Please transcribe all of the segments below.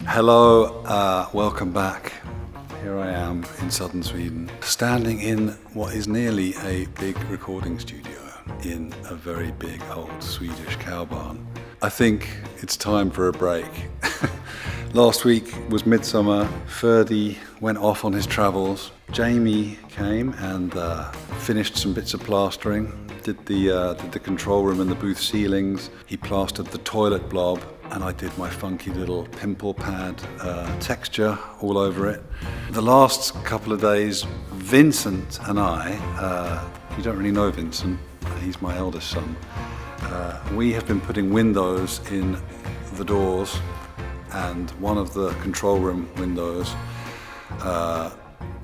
Hello, welcome back. Here I am in southern Sweden, standing in what is nearly a big recording studio in a very big old Swedish cow barn. I think it's time for a break. Last week was midsummer. Ferdy went off on his travels. Jamie came and finished some bits of plastering. Did the control room and the booth ceilings. He plastered the toilet blob, and I did my funky little pimple pad texture all over it. The last couple of days, Vincent and I, you don't really know Vincent, he's my eldest son, we have been putting windows in the doors and one of the control room windows,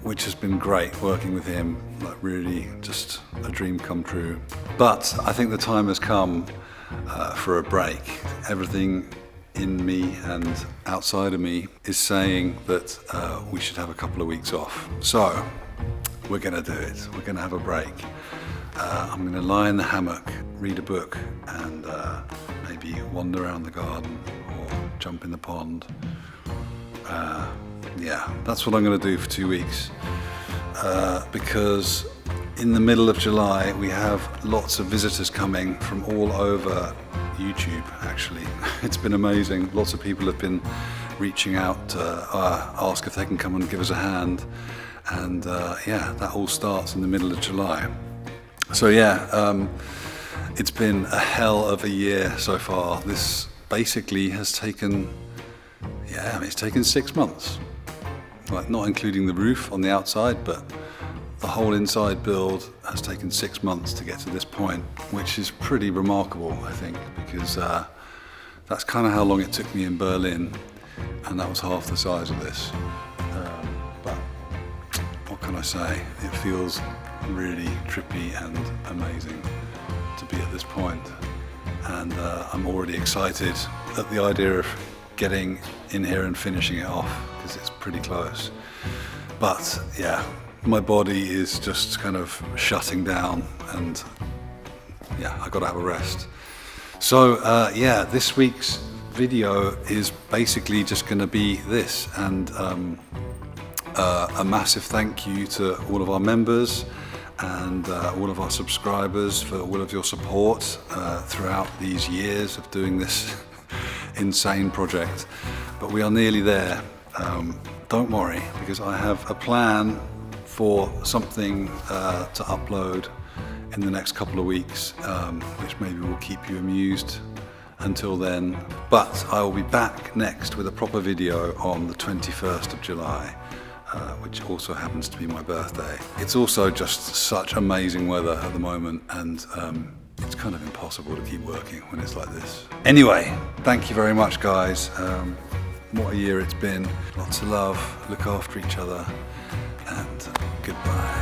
which has been great working with him, like really just a dream come true. But I think the time has come for a break. Everything in me and outside of me is saying that we should have a couple of weeks off. So we're gonna do it. We're gonna have a break. I'm gonna lie in the hammock, read a book, and maybe wander around the garden or jump in the pond. Yeah, that's what I'm gonna do for 2 weeks. Because in the middle of July we have lots of visitors coming from all over YouTube, actually. It's been amazing. Lots of people have been reaching out to ask if they can come and give us a hand. And yeah, that all starts in the middle of July. So yeah, it's been a hell of a year so far. This basically has taken, it's taken 6 months. Like, not including the roof on the outside, but the whole inside build has taken 6 months to get to this point, which is pretty remarkable, I think, because that's kind of how long it took me in Berlin, and that was half the size of this. But what can I say? It feels really trippy and amazing to be at this point, and I'm already excited at the idea of getting in here and finishing it off, because it's pretty close. But yeah, my body is just kind of shutting down, and yeah, I gotta have a rest. So yeah, this week's video is basically just gonna be this, and a massive thank you to all of our members and all of our subscribers for all of your support throughout these years of doing this insane project. But we are nearly there. Don't worry, because I have a plan for something to upload in the next couple of weeks, which maybe will keep you amused until then. But I will be back next with a proper video on the 21st of July, which also happens to be my birthday. It's also just such amazing weather at the moment, and it's kind of impossible to keep working when it's like this. Anyway, thank you very much, guys. What a year it's been. Lots of love, look after each other, and goodbye.